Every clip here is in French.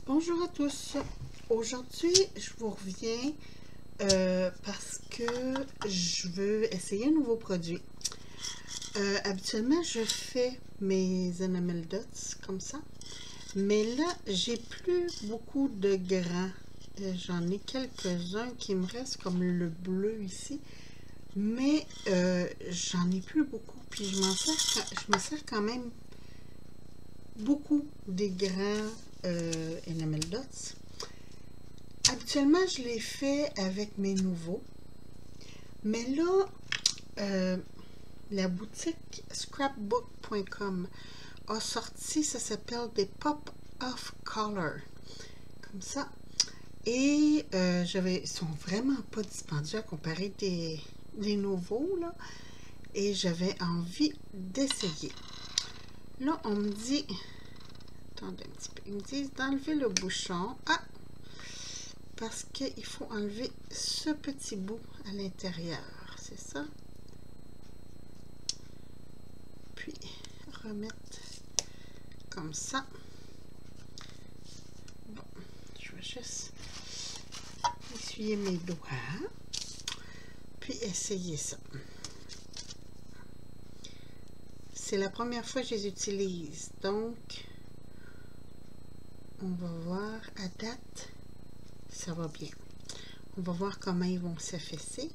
Bonjour à tous. Aujourd'hui, je vous reviens parce que je veux essayer un nouveau produit. Habituellement, je fais mes enamel dots comme ça, mais là, j'ai plus beaucoup de grands. J'en ai quelques-uns qui me restent, comme le bleu ici, mais j'en ai plus beaucoup. Puis je me sers quand même beaucoup des grands enamel dots. Habituellement, je les fais avec mes nouveaux. Mais là, la boutique scrapbook.com a sorti, ça s'appelle des pop-off color. Comme ça. Et ils sont vraiment pas dispendieux à comparer des nouveaux, là. Et j'avais envie d'essayer. Là, on me dit... Attendez un petit peu. Ils me disent d'enlever le bouchon. Ah! Parce qu'il faut enlever ce petit bout à l'intérieur, c'est ça. Puis remettre comme ça. Bon, je vais juste essuyer mes doigts, puis essayer ça. C'est la première fois que je les utilise, donc on va voir à date, ça va bien. On va voir comment ils vont s'affaisser.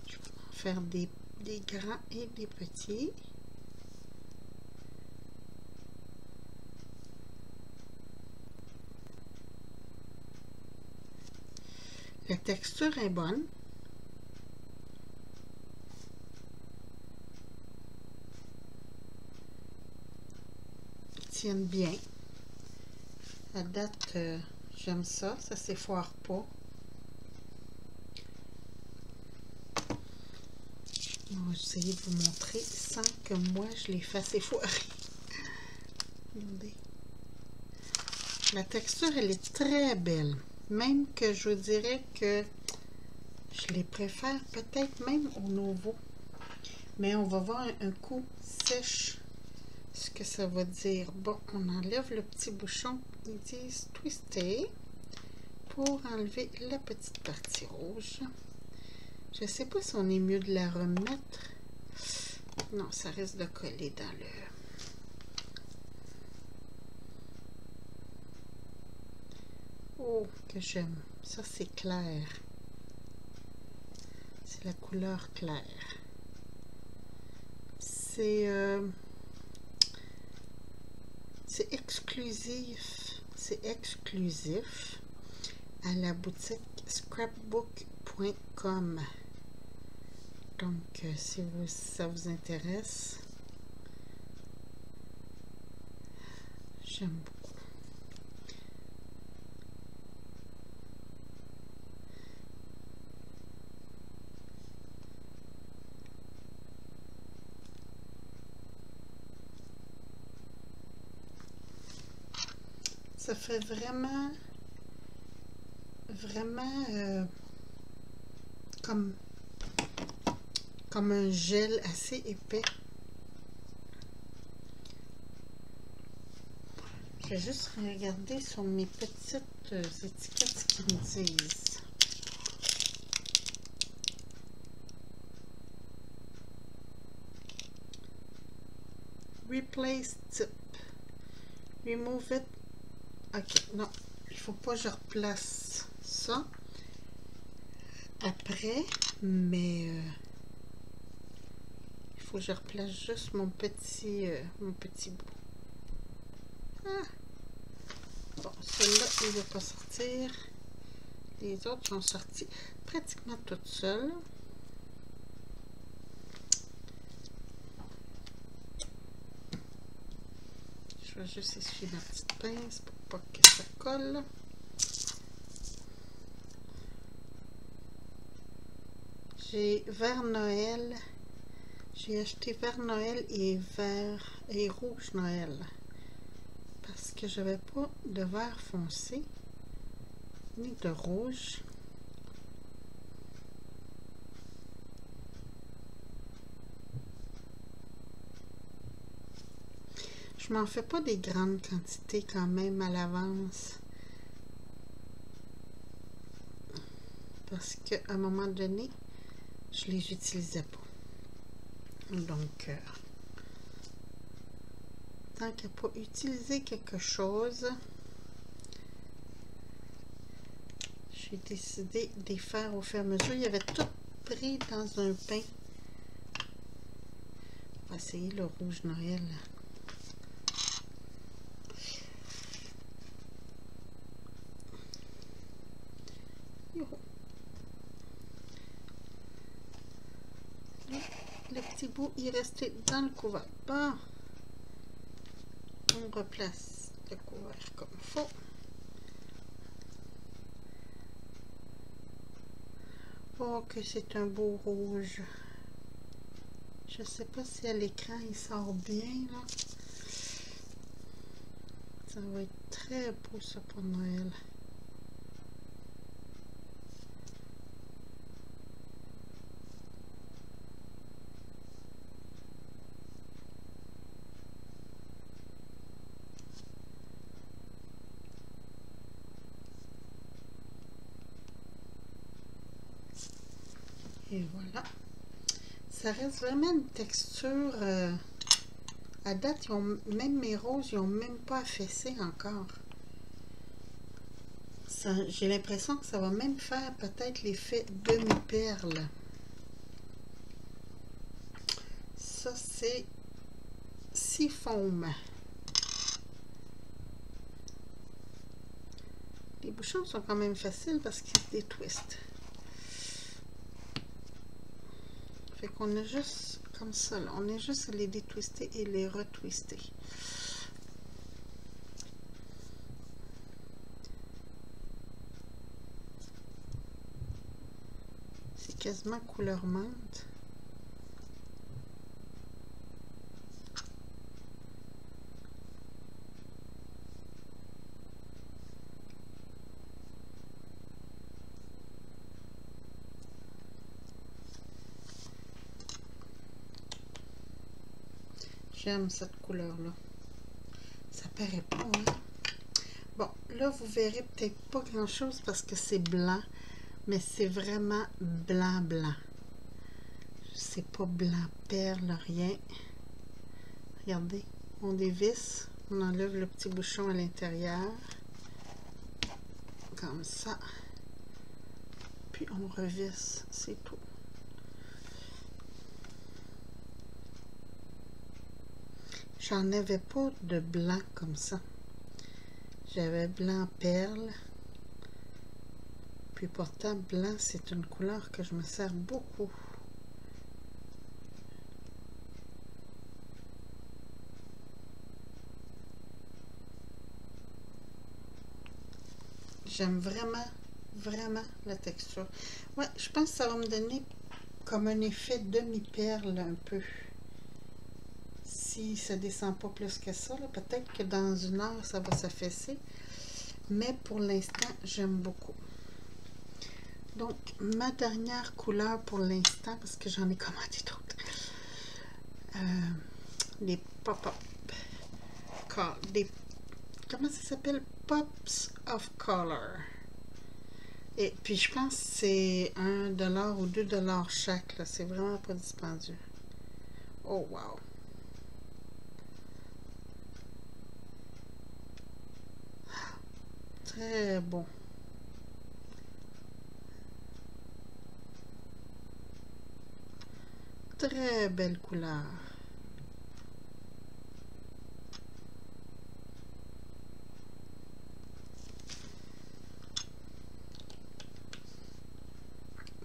Je vais en faire des grands et des petits. La texture est bonne. Ils tiennent bien. À date, j'aime ça. Ça s'effoire pas. On va essayer de vous montrer sans que moi je les fasse effoirer. Regardez. La texture, elle est très belle. Même que je vous dirais que je les préfère peut-être même au nouveau. Mais on va voir un coup sèche ce que ça va dire. Bon, on enlève le petit bouchon. Ils disent twister pour enlever la petite partie rouge. Je ne sais pas si on est mieux de la remettre. Non, ça risque de coller dans le... Oh, que j'aime. Ça, c'est clair. C'est la couleur claire. C'est exclusif. C'est exclusif à la boutique scrapbook.com. Donc, si ça vous intéresse, j'aime beaucoup. Ça fait vraiment comme un gel assez épais. Je vais juste regarder sur mes petites étiquettes ce qu'ils me disent. Replace tip. Remove it. Ok, non, il faut pas que je replace ça après, mais il faut que je replace juste mon petit bout. Ah. Bon, celui-là, il ne va pas sortir. Les autres sont sortis pratiquement toutes seules. Je vais juste essuyer ma petite pince pour pas que ça colle. J'ai vert Noël. J'ai acheté vert Noël et rouge Noël. Parce que j'avais pas de vert foncé ni de rouge. Je Je m'en fais pas des grandes quantités quand même à l'avance. Parce qu'à un moment donné, je les utilisais pas. Donc, tant qu'à pas utiliser quelque chose, j'ai décidé de les faire au fur et à mesure. Il y avait tout pris dans un pain. On va essayer le rouge Noël. Le petit bout est resté dans le couvercle. Bon, on replace le couvercle comme il faut. Oh, que c'est un beau rouge. Je sais pas si à l'écran il sort bien là. Ça va être très beau ça pour Noël. Et voilà. Ça reste vraiment une texture. À date, même mes roses, ils n'ont même pas affaissé encore. J'ai l'impression que ça va même faire peut-être l'effet demi-perle. Ça, c'est Seafoam. Les bouchons sont quand même faciles parce qu'ils se détwistent. Fait qu'on a juste comme ça, là. On est juste à les détwister et les retwister. C'est quasiment couleur menthe. J'aime cette couleur-là. Ça paraît pas, hein? Bon, là, vous verrez peut-être pas grand-chose parce que c'est blanc, mais c'est vraiment blanc, blanc. C'est pas blanc perle, rien. Regardez, on dévisse, on enlève le petit bouchon à l'intérieur. Comme ça. Puis on revisse, c'est tout. J'en avais pas de blanc comme ça. J'avais blanc perle. Puis pourtant, blanc, c'est une couleur que je me sers beaucoup. J'aime vraiment, vraiment la texture. Ouais, je pense que ça va me donner comme un effet demi-perle un peu. Si ça descend pas plus que ça, peut-être que dans une heure, ça va s'affaisser. Mais pour l'instant, j'aime beaucoup. Donc, ma dernière couleur pour l'instant, parce que j'en ai commandé d'autres, les pop-up. Comment ça s'appelle? Pops of Color. Et puis, je pense que c'est 1$ ou 2$ chaque. C'est vraiment pas dispendieux. Oh, wow! Très bon. Très belle couleur.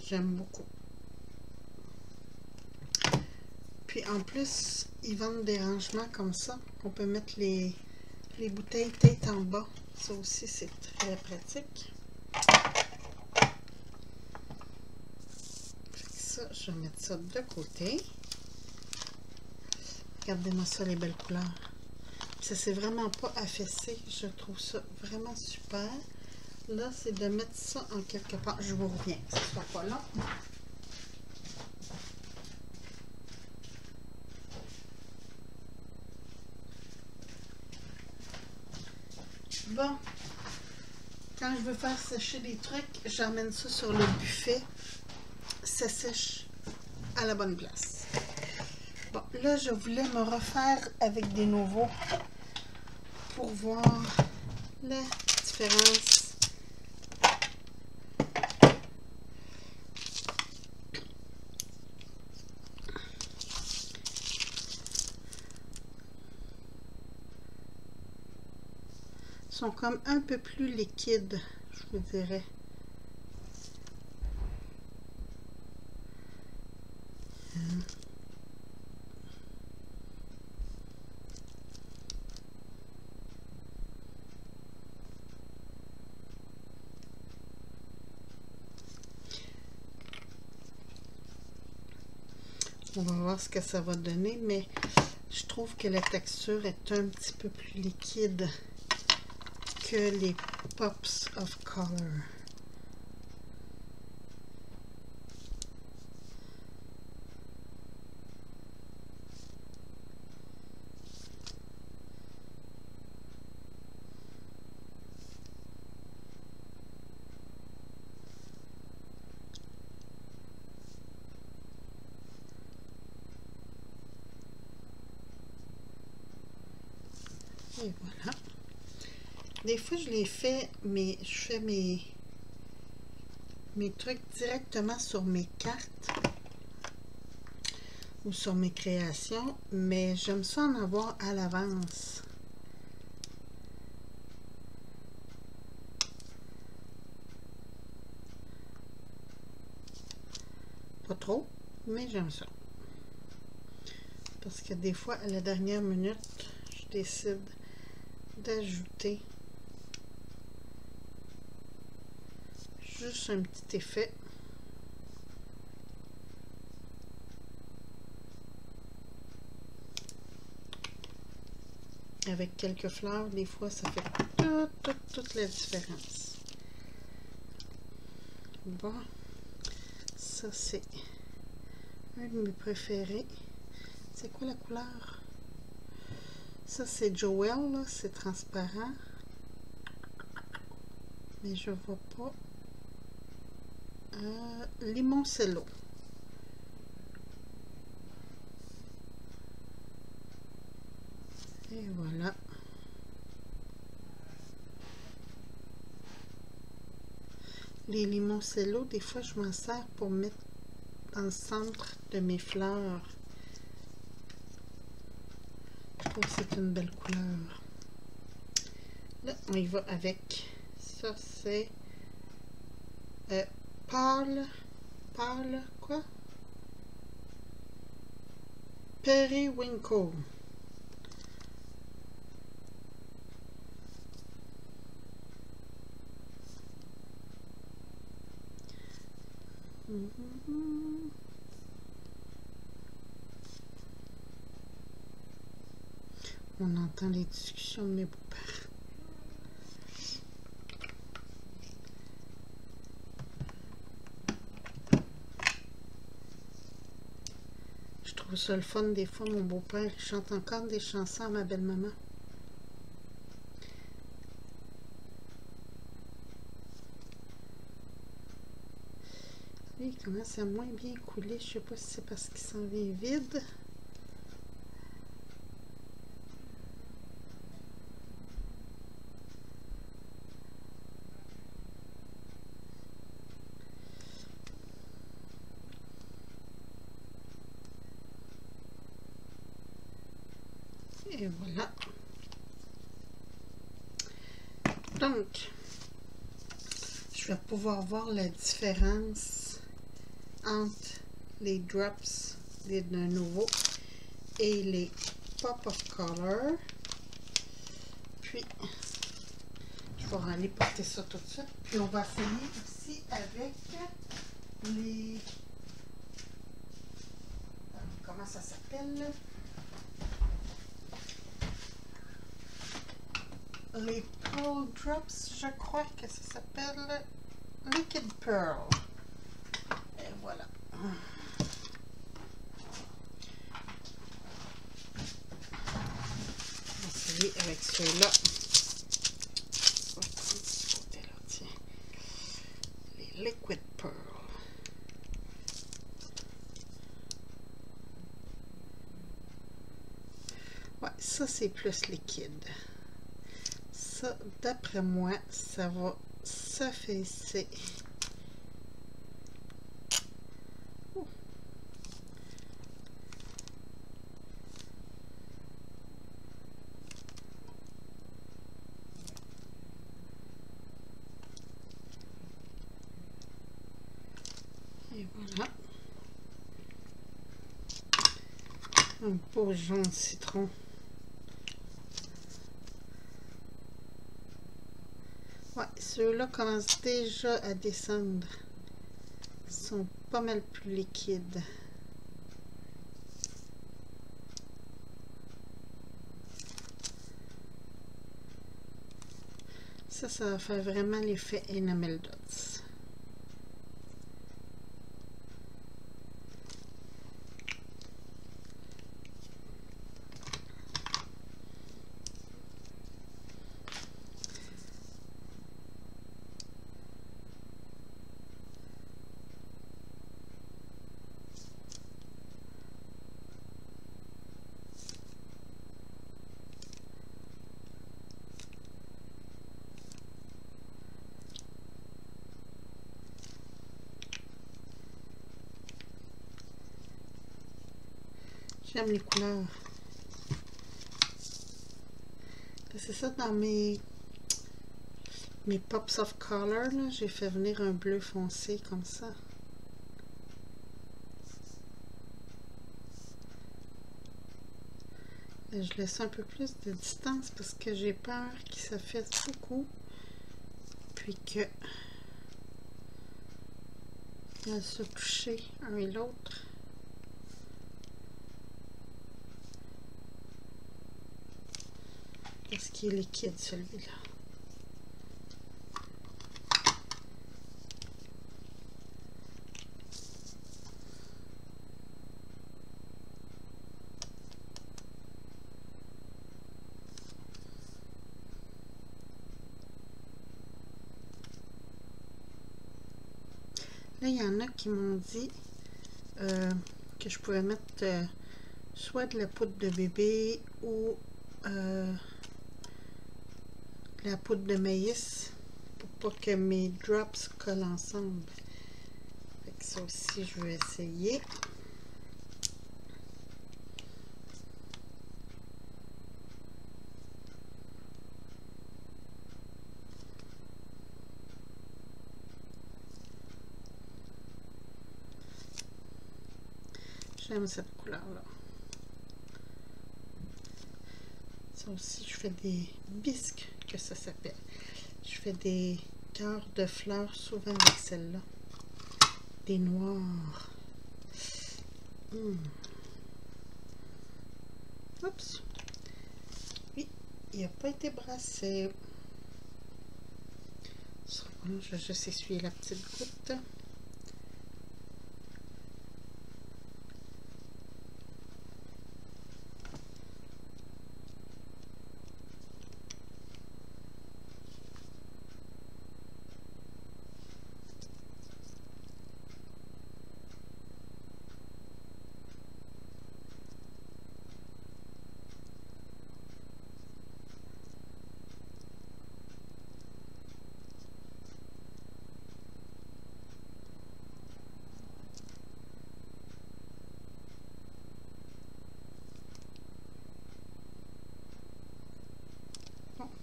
J'aime beaucoup. Puis en plus, ils vendent des rangements comme ça. On peut mettre les bouteilles tête en bas. Ça aussi, c'est très pratique. Ça, je vais mettre ça de côté. Regardez-moi ça, les belles couleurs. Ça s'est vraiment pas affaissé. Je trouve ça vraiment super. Là, c'est de mettre ça en quelque part. Je vous reviens. Ça ne soit pas long. Bon, quand je veux faire sécher des trucs, j'emmène ça sur le buffet. Ça sèche à la bonne place. Bon, là, je voulais me refaire avec des nouveaux pour voir la différence. Ils sont comme un peu plus liquides, je vous dirais. On va voir ce que ça va donner, mais je trouve que la texture est un petit peu plus liquide que les Pops of Color. Et voilà. Des fois, je les fais, mais je fais mes trucs directement sur mes cartes ou sur mes créations, mais j'aime ça en avoir à l'avance. Pas trop, mais j'aime ça. Parce que des fois, à la dernière minute, je décide d'ajouter juste un petit effet. Avec quelques fleurs, des fois, ça fait toute la différence. Bon, ça c'est un de mes préférés. C'est quoi la couleur? Ça c'est Joel, là, c'est transparent. Mais je vois pas. Limoncello. Et voilà. Les limoncello, des fois je m'en sers pour mettre dans le centre de mes fleurs. Je trouve que c'est une belle couleur. Là, on y va avec. Ça c'est pâle quoi? Periwinkle. On entend les discussions de mes beaux-pères. Je trouve ça le fun, des fois, mon beau-père chante encore des chansons à ma belle-maman. Lui, il commence à moins bien couler. Je sais pas si c'est parce qu'il s'en vient vide. Et voilà. Donc, je vais pouvoir voir la différence entre les drops d'un nouveau et les Pop of Color. Puis, je vais aller porter ça tout de suite. Puis, on va essayer aussi avec les... Comment ça s'appelle? Les Pearl Drops, je crois que ça s'appelle Liquid Pearl. Et voilà. On va essayer avec ceux-là. Ouais, ça c'est plus liquide. Ça, d'après moi, ça va s'affaisser. Oh. Et voilà. Un beau jaune citron. Ouais, ceux-là commencent déjà à descendre. Ils sont pas mal plus liquides. Ça va faire vraiment l'effet Enamel Dots. J'aime les couleurs. C'est ça, dans mes Pops of Color, j'ai fait venir un bleu foncé comme ça. Et je laisse un peu plus de distance parce que j'ai peur qu'il s'affaisse beaucoup. Puis que il va se toucher un et l'autre. Parce qu'il est liquide celui-là. Là, il y en a qui m'ont dit que je pouvais mettre soit de la poudre de bébé ou de la poudre de maïs pour pas que mes drops collent ensemble. Fait que ça aussi, je vais essayer. J'aime cette couleur-là. Ça aussi, je fais des bisques, que ça s'appelle. Je fais des cœurs de fleurs, souvent avec celle-là. Des noirs. Oups. Oui, il n'a pas été brassé. Je vais juste essuyer la petite goutte.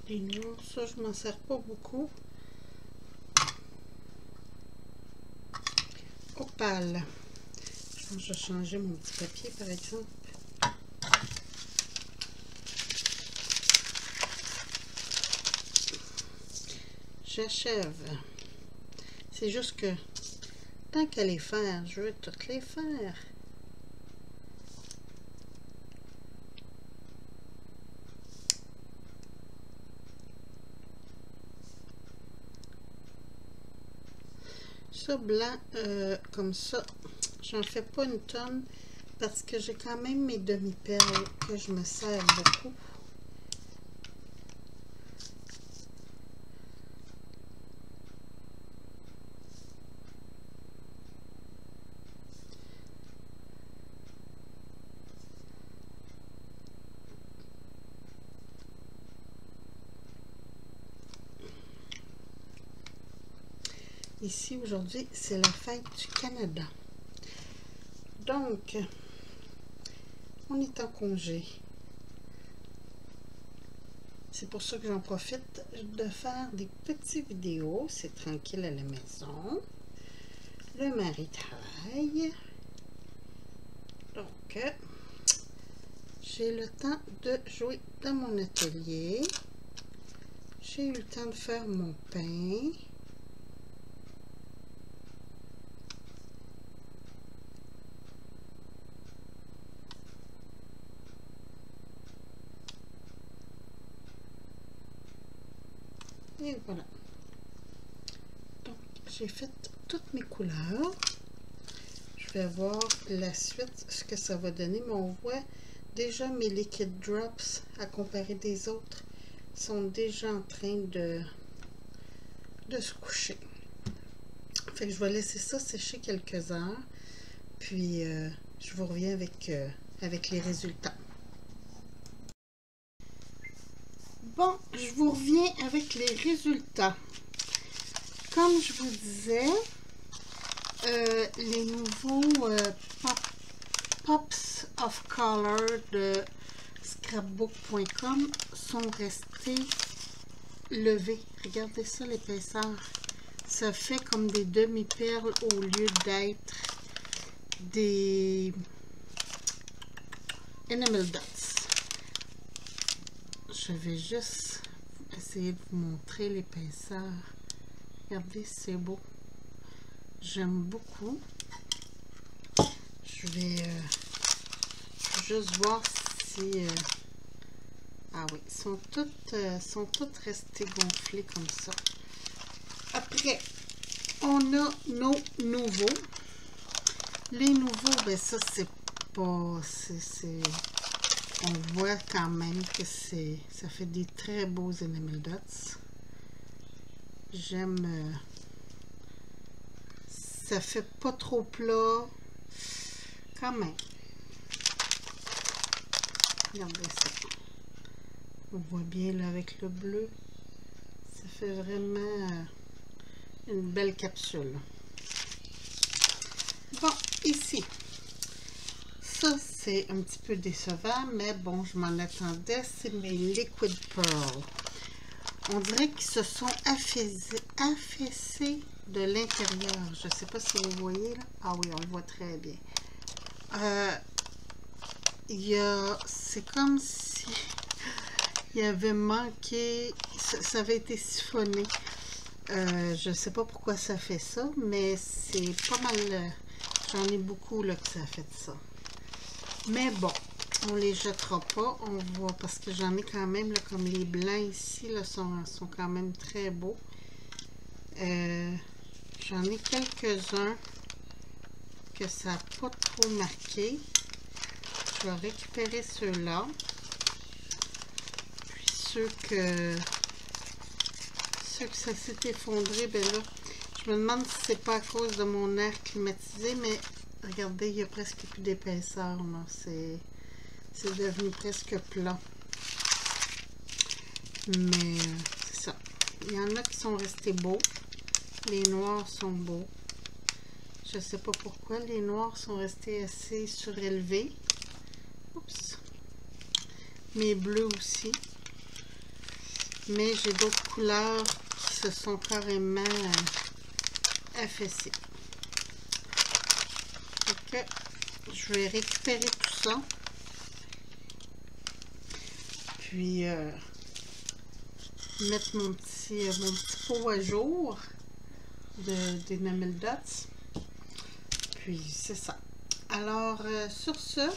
Les noirs, ça, je m'en sers pas beaucoup. Opale. Je vais changer mon petit papier, par exemple. J'achève. C'est juste que, tant qu'à les faire, je veux toutes les faire. Ça, blanc, comme ça, j'en fais pas une tonne parce que j'ai quand même mes demi-perles que je me sers beaucoup. Ici, aujourd'hui, c'est la fête du Canada. Donc, on est en congé. C'est pour ça que j'en profite de faire des petites vidéos. C'est tranquille à la maison. Le mari travaille. Donc, j'ai le temps de jouer dans mon atelier. J'ai eu le temps de faire mon pain. Et voilà. Donc, j'ai fait toutes mes couleurs. Je vais voir la suite, ce que ça va donner. Mais on voit déjà mes liquid drops, à comparer des autres, sont déjà en train de se coucher. Fait que je vais laisser ça sécher quelques heures. Puis, je vous reviens avec les résultats. Bon, je vous reviens avec les résultats. Comme je vous disais, les nouveaux Pops of Color de scrapbook.com sont restés levés. Regardez ça, l'épaisseur. Ça fait comme des demi-perles au lieu d'être des enamel dots. Je vais juste essayer de vous montrer l'épaisseur. Regardez, c'est beau. J'aime beaucoup. Je vais juste voir si... ah oui, sont toutes restées gonflées comme ça. Après, on a nos nouveaux. Les nouveaux, ben ça, c'est pas... on voit quand même que ça fait des très beaux enamel dots. J'aime... ça fait pas trop plat. Quand même. Regardez ça. On voit bien là avec le bleu. Ça fait vraiment une belle capsule. Bon, ici. Ça, c'est un petit peu décevant, mais bon, je m'en attendais. C'est mes Liquid Pearl. On dirait qu'ils se sont affaissés de l'intérieur. Je ne sais pas si vous voyez là. Ah oui, on le voit très bien. C'est comme si il y avait manqué, ça avait été siphonné. Je ne sais pas pourquoi ça fait ça, mais c'est pas mal. J'en ai beaucoup là que ça a fait ça. Mais bon, on les jettera pas. On voit parce que j'en ai quand même là, comme les blancs ici là, sont quand même très beaux. J'en ai quelques-uns que ça n'a pas trop marqué. Je vais récupérer ceux-là. Puis ceux que ça s'est effondré, ben là, je me demande si c'est pas à cause de mon air climatisé, mais regardez, il n'y a presque plus d'épaisseur, là. C'est devenu presque plat. Mais c'est ça. Il y en a qui sont restés beaux. Les noirs sont beaux. Je sais pas pourquoi les noirs sont restés assez surélevés. Oups. Mes bleus aussi. Mais j'ai d'autres couleurs qui se sont carrément affaissées. Donc, je vais récupérer tout ça. Puis, mettre mon petit pot à jour d'enamel dots. Puis, c'est ça. Alors, sur ce,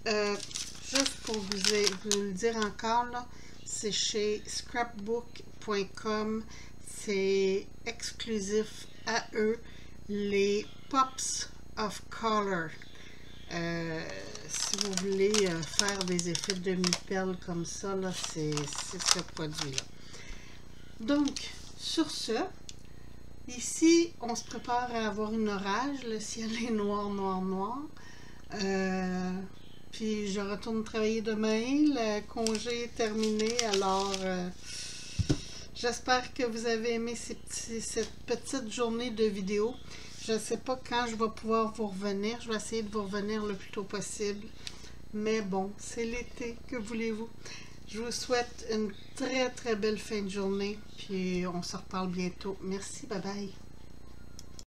juste pour vous le dire encore, là, c'est chez scrapbook.com. C'est exclusif à eux, les Pops of Color. Si vous voulez faire des effets de demi-perles comme ça, là, c'est ce produit-là. Donc, sur ce, ici, on se prépare à avoir un orage. Le ciel est noir, noir, noir. Puis, je retourne travailler demain. Le congé est terminé, alors J'espère que vous avez aimé cette petite journée de vidéo. Je ne sais pas quand je vais pouvoir vous revenir. Je vais essayer de vous revenir le plus tôt possible. Mais bon, c'est l'été, que voulez-vous? Je vous souhaite une très très belle fin de journée. Puis on se reparle bientôt. Merci, bye bye.